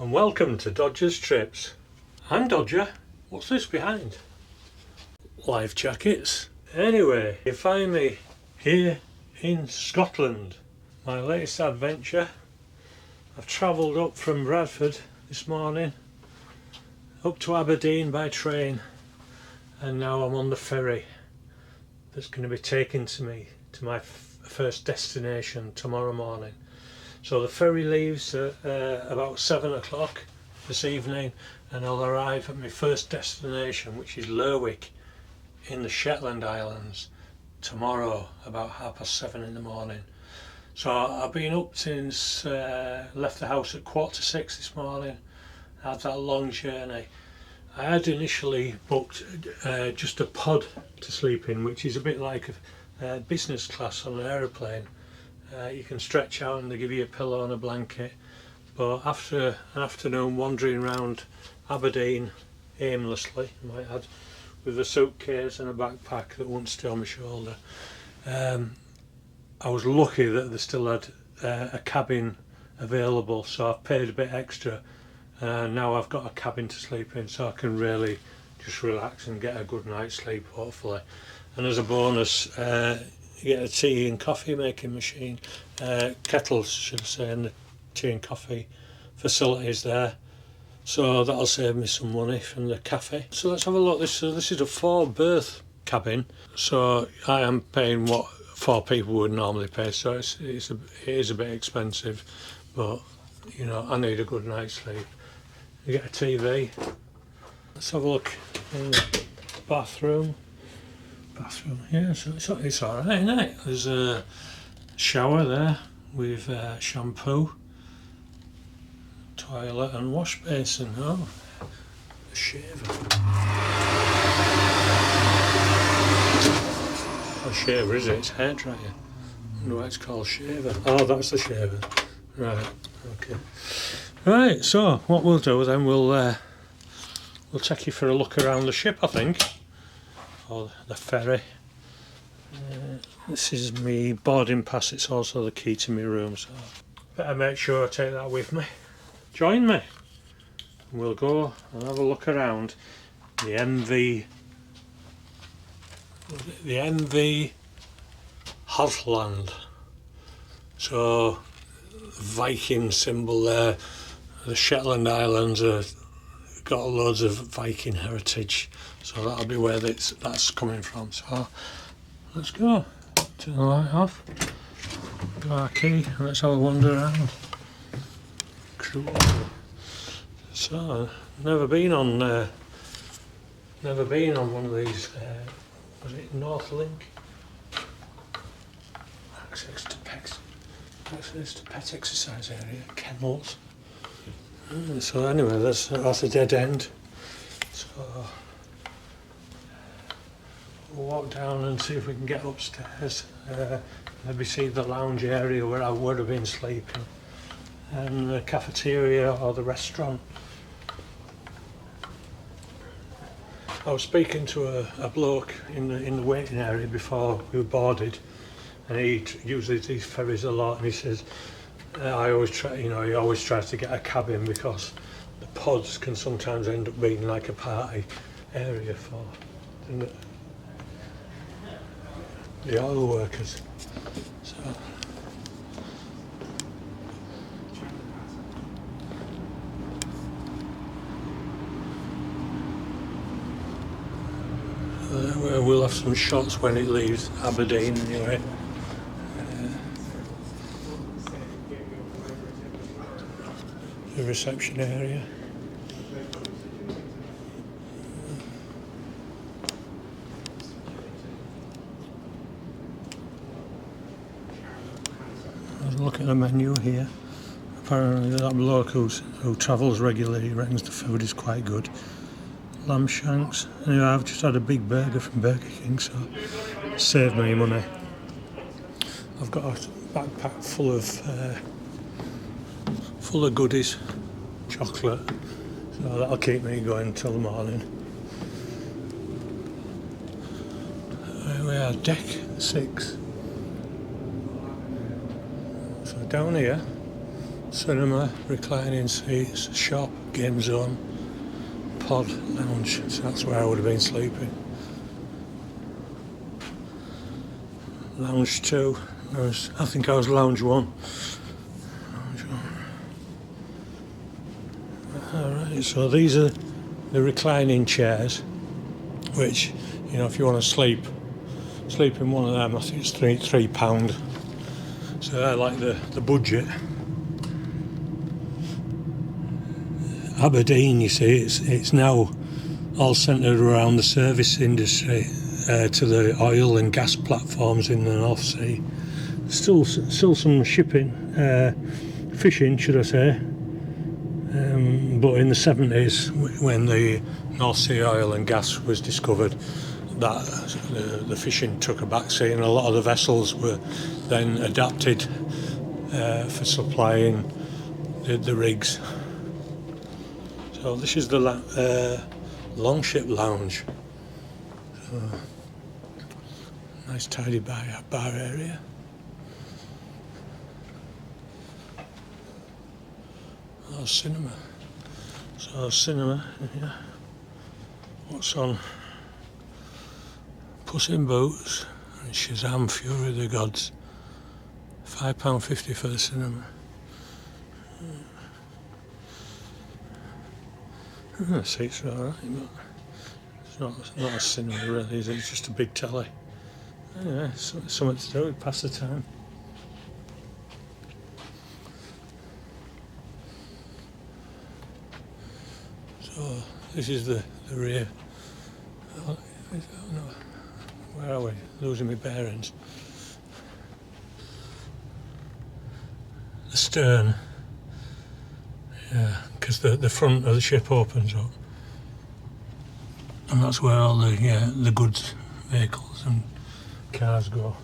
and welcome to Dodger's Trips. I'm Dodger. What's this behind? Life jackets. Anyway, you find me here in Scotland. My latest adventure. I've travelled up from Bradford this morning up to Aberdeen by train, and now I'm on the ferry that's going to be taking me to my first destination tomorrow morning. So the ferry leaves at about 7 o'clock this evening, and I'll arrive at my first destination, which is Lerwick in the Shetland Islands, tomorrow about 7:30 in the morning. So I've been up since left the house at 5:45 this morning. Had that long journey. I had initially booked just a pod to sleep in, which is a bit like a business class on an aeroplane. You can stretch out and they give you a pillow and a blanket. But after an afternoon wandering around Aberdeen aimlessly, I might add, with a suitcase and a backpack that wouldn't stay on my shoulder, I was lucky that they still had a cabin available, so I've paid a bit extra. Now I've got a cabin to sleep in, so I can really just relax and get a good night's sleep, hopefully. And as a bonus, you get a tea and coffee making machine, kettles should I say, and the tea and coffee facilities there. So that'll save me some money from the cafe. So let's have a look. This is a 4-berth cabin, so I am paying what 4 people would normally pay, so it is a bit expensive, but you know, I need a good night's sleep. You get a TV. Let's have a look in the bathroom. Yeah, so it's alright, isn't it? There's a shower there with shampoo, toilet and wash basin. Oh, a shaver. Not a shaver, is it? It's a hairdryer. I wonder why it's called shaver. Oh, that's the shaver. Right, okay. Right, so what we'll do then, we'll take you for a look around the ship, I think. Or the ferry. This is my boarding pass, it's also the key to my room, so better make sure I take that with me. Join me and we'll go and have a look around the MV Shetland. So Viking symbol there. The Shetland Islands have got loads of Viking heritage, so that'll be where that's coming from. So let's go. Turn the light off. Got our key. Let's have a wander around. Cool. So never been on one of these. Was it Northlink? Access to pet exercise area, kennels. So anyway, that's a dead end. So we'll walk down and see if we can get upstairs. Maybe see the lounge area where I would have been sleeping, and the cafeteria or the restaurant. I was speaking to a bloke in the waiting area before we were boarded, and he uses these ferries a lot, and he says, he always tries to get a cabin because the pods can sometimes end up being like a party area for the oil workers. So we'll have some shots when it leaves Aberdeen anyway. The reception area. Let's look at the menu here. Apparently that bloke who travels regularly reckons the food is quite good. Lamb shanks. Anyway, I've just had a big burger from Burger King, so saved me money. I've got a backpack full of goodies, chocolate, so that'll keep me going till the morning. We are deck 6. So down here, cinema, reclining seats, shop, game zone, pod, lounge. So that's where I would have been sleeping. Lounge 2. I think I was lounge 1. Alright, so these are the reclining chairs, which, you know, if you want to sleep in one of them, I think it's £3. So they're like the budget. Aberdeen, you see, it's now all centred around the service industry to the oil and gas platforms in the North Sea. Still some shipping, fishing, should I say. But in the 70s, when the North Sea oil and gas was discovered, that the fishing took a backseat, and a lot of the vessels were then adapted for supplying the rigs. So this is the Longship Lounge. So, nice tidy bar area. Oh, cinema. So cinema, yeah. What's on? Puss in Boots and Shazam! Fury of the Gods. £5.50 for the cinema. The seats are alright, but it's not a cinema really, is it? It's just a big telly. Anyway, something to do, pass the time. So this is the rear. Oh, no. Where are we? Losing my bearings. The stern. Yeah, because the front of the ship opens up, and that's where all the goods vehicles and cars go.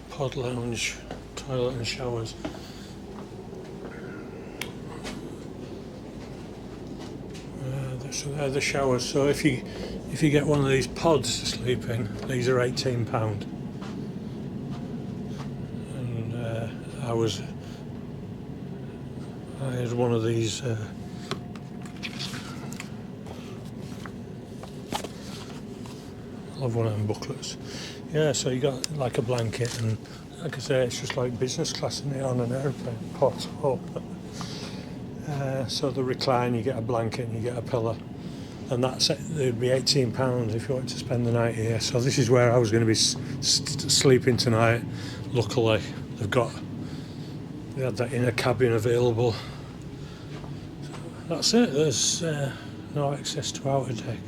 Pod lounge, toilet and showers. So they're the showers. So if you get one of these pods to sleep in, these are £18. And I had one of these. I love one of them booklets. Yeah, so you got like a blanket, and like I say, it's just like business class in it on an airplane. Pot. So the recline, you get a blanket and you get a pillow, and that's it. It'd be £18 if you wanted to spend the night here. So this is where I was going to be sleeping tonight. Luckily, they had that inner cabin available. So that's it. There's no access to outer deck.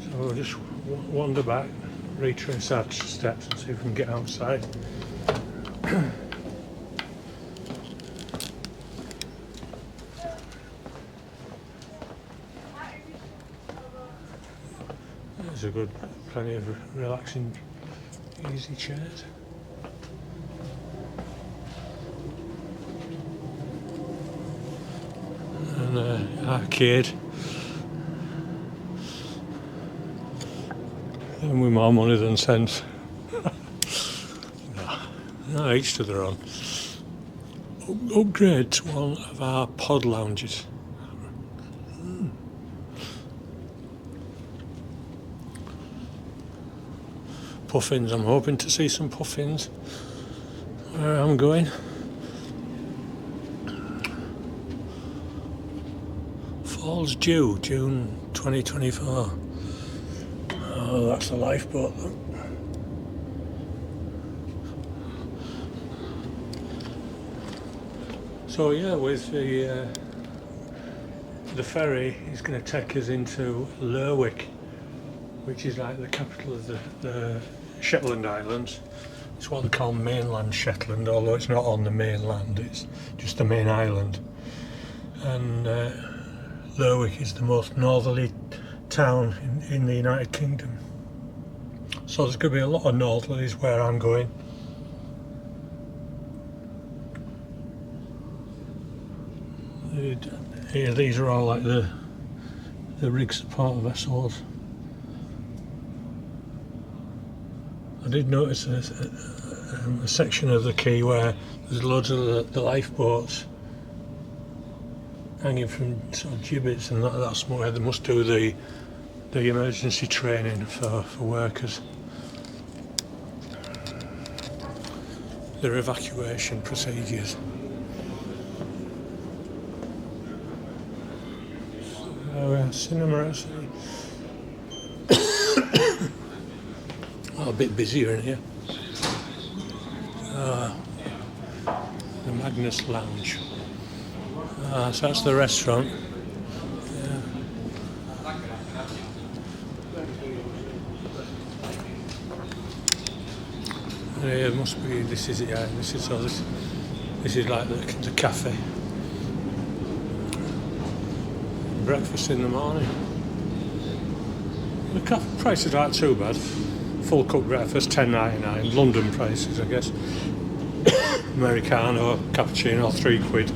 So we'll just wander back, retrace our steps, and see if we can get outside. There's a good, plenty of relaxing, easy chairs. And arcade. And with more money than sense. No, each to their own. Upgrade to one of our pod lounges. Puffins, I'm hoping to see some puffins where I'm going. Fall's due, June 2024. Oh, that's a lifeboat. So yeah, with the ferry, it's going to take us into Lerwick, which is like the capital of the Shetland Islands. It's what they call mainland Shetland, although it's not on the mainland, it's just the main island. And Lerwick is the most northerly town in the United Kingdom. So there's going to be a lot of northerlies where I'm going. Here, these are all like the rig support vessels. I did notice a section of the quay where there's loads of the lifeboats hanging from sort of gibbets, and that's where they must do the emergency training for workers. Their evacuation procedures. So, cinema at sea. Oh, a bit busier in here. The Magnus Lounge. So that's the restaurant. Yeah. Here must be. This is it. Yeah. This is like the cafe. Breakfast in the morning. The prices aren't too bad. Full cup breakfast £10.99. London prices, I guess. Americano, cappuccino, £3.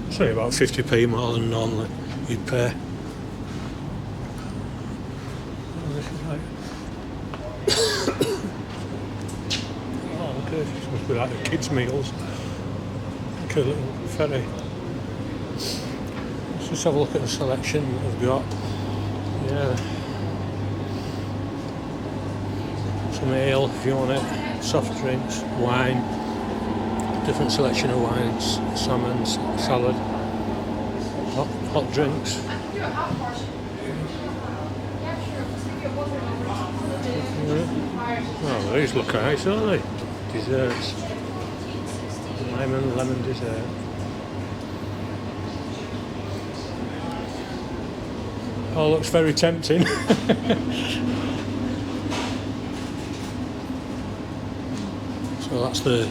It's only about 50p more than normally you'd pay. Oh, okay, this must be like the kids' meals. Like a little ferry. Let's just have a look at the selection that we've got. Yeah. Some ale if you want it, soft drinks, wine, different selection of wines, salmon, salad, hot drinks. Oh, these look nice, don't they? Desserts. Lemon dessert. Oh, looks very tempting. So that's the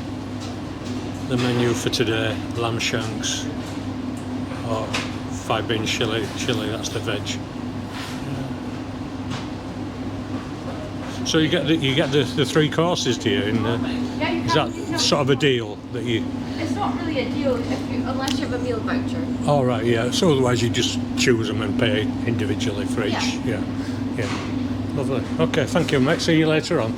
menu for today. Lamb shanks, or 5-bean chili, that's the veg. So you get the 3 courses, do you? Is that sort of a deal that you? It's not really a deal unless you have a meal voucher. Oh right, yeah. So otherwise you just choose them and pay individually for each. Yeah. Lovely. Okay, thank you, mate. See you later on.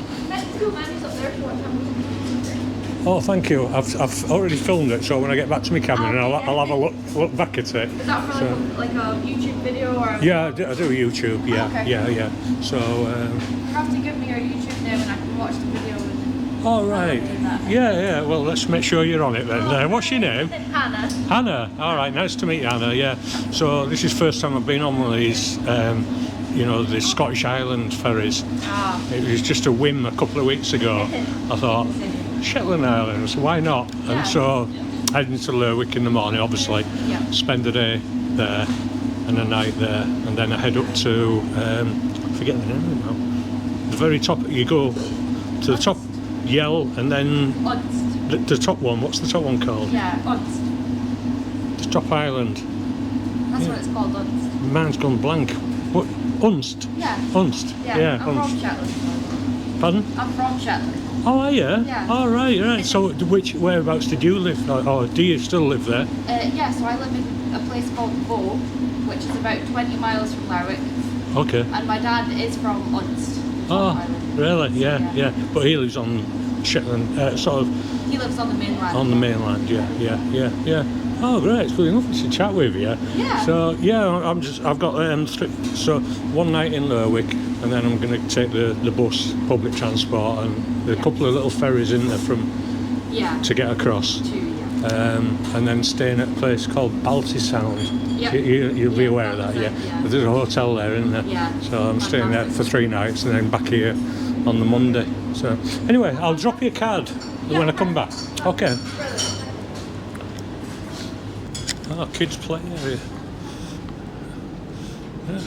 Oh, thank you. I've already filmed it, so when I get back to my camera, I'll have a look back at it. Is that for like a YouTube video or? Yeah, I do YouTube. Yeah, oh, okay. Yeah. So. You have to give me your YouTube name, and I can watch the video. Oh right. Yeah. Well, let's make sure you're on it then. What's your name? Hannah. Hannah. All right. Nice to meet you, Hannah. Yeah. So this is the first time I've been on one of these. The Scottish Island ferries. Oh. It was just a whim a couple of weeks ago. I thought. Shetland Islands, why not? Yeah. And so heading to Lerwick in the morning, obviously, spend the day there and a night there, and then I head up to forget the name now. The very top, you go to the top, Yell, and then the top one. What's the top one called? Yeah, Unst. The top island. That's what it's called, Unst. Mine's gone blank. What? Unst. Yeah. Unst. Yeah. I'm Unst. from Shetland. Pardon? I'm from Shetland. Oh, are you? Yeah. Oh, right. So, whereabouts did you live, or do you still live there? Yeah, so I live in a place called Bow, which is about 20 miles from Lerwick. Okay. And my dad is from Unst. Oh, really? Yeah. But he lives on Shetland, sort of. He lives on the mainland. On the mainland, yeah. Oh, great! It's really lovely to chat with you. Yeah. So I've got so one night in Lerwick, and then I'm going to take the bus, public transport, and there are a couple of little ferries in there to get across. And then staying at a place called Balti Sound. Yep. You'll be aware of that, yeah. There's a hotel there, isn't there? Yeah. So I'm staying there for 3 nights, and then back here on the Monday. So anyway, I'll drop you a card when I come back. Okay. Oh, kids play area. Yeah.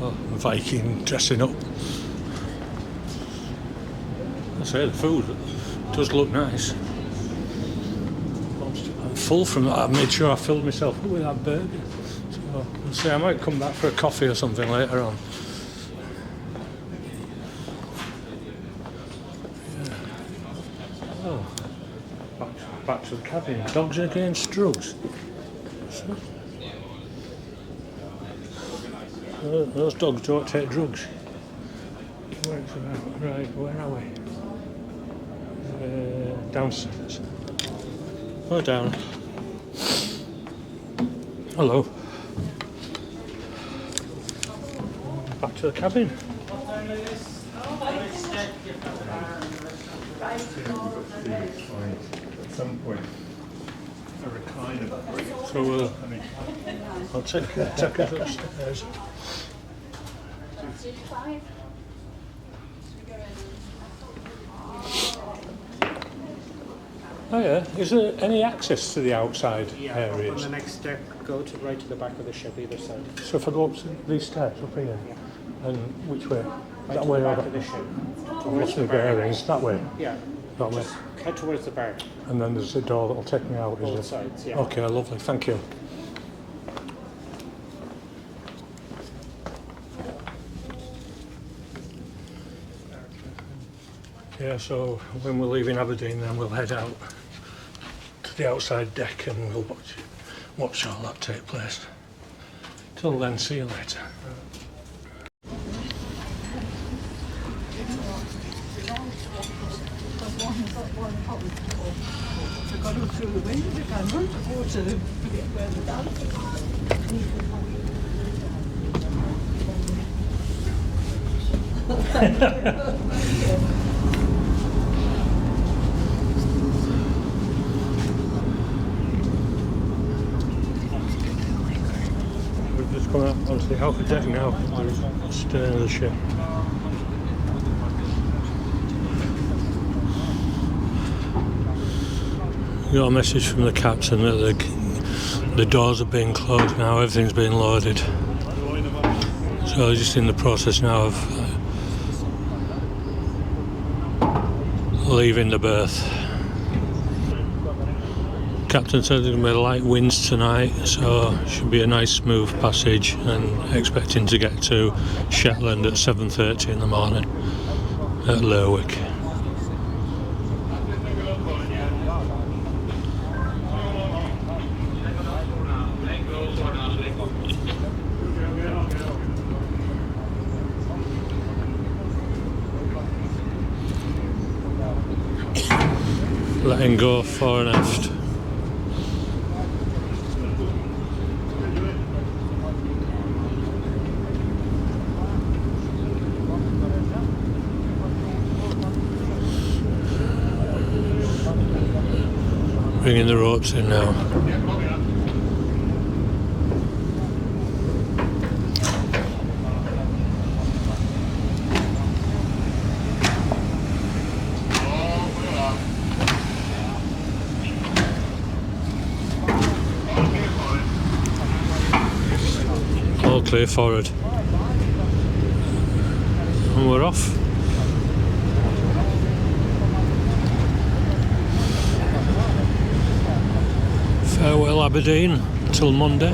Oh, Viking dressing up. I say the food does look nice. I'm full from that. I made sure I filled myself up with that burger. So I might come back for a coffee or something later on. back to the cabin. Dogs against drugs. Those dogs don't take drugs. Where's about? Right, where are we? Downstairs. Oh, down. Hello. Back to the cabin. At some point, a recliner. So I'll take us upstairs. Oh yeah, is there any access to the outside areas? On the next deck, go to right to the back of the ship, either side. So if I go up these stairs up here, and which way? Right That to way the or back of the that? ship. What's Towards the the bar. bearings? That way? Yeah. That way. Just head towards the bar. And then there's a door that'll take me out, Both is it? sides, yeah. Okay, lovely, thank you. Yeah, so when we're leaving Aberdeen then we'll head out to the outside deck and we'll watch all that take place. Till then, see you later. We've just come out onto the outer deck now, stern of the ship. We got a message from the captain that the doors are being closed now, everything's being loaded. So just in the process now of leaving the berth. Captain said there's going to be light winds tonight, so it should be a nice smooth passage, and expecting to get to Shetland at 7:30 in the morning at Lerwick. Letting go fore and aft. Bringing the ropes in now. All clear forward. And we're off. Farewell Aberdeen until Monday.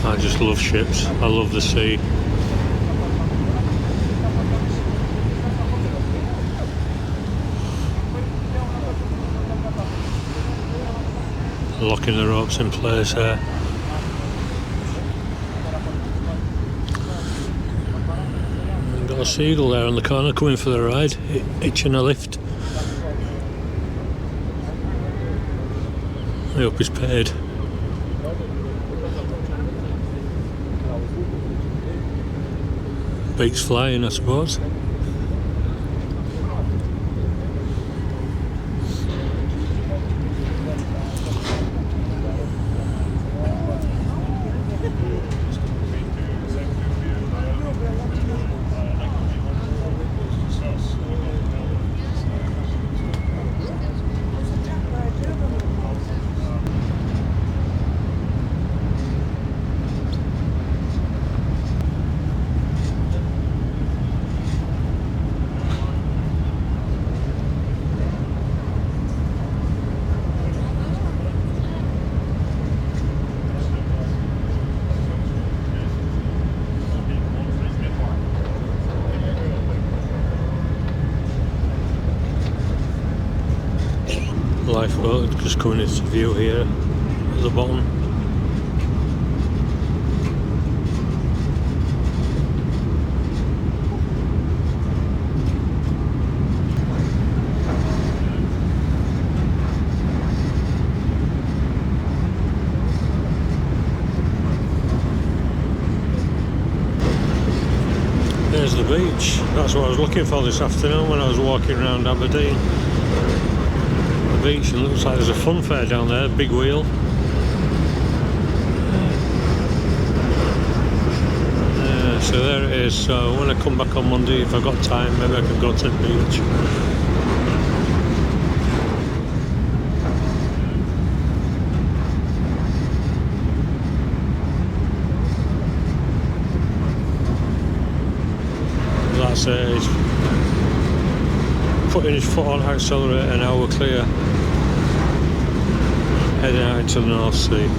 I just love ships. I love the sea. Locking the ropes in place there. Got a seagull there on the corner coming for the ride, itching a lift. I hope he's paid. Beaks flying, I suppose. coming into view here at the bottom. There's the beach. That's what I was looking for this afternoon when I was walking around Aberdeen. The beach, and it looks like there's a fun fair down there, big wheel. So there it is. So when I come back on Monday, if I've got time, maybe I can go to the beach. That's it. He's putting his foot on accelerator, and now we're clear. Heading out into the North Sea.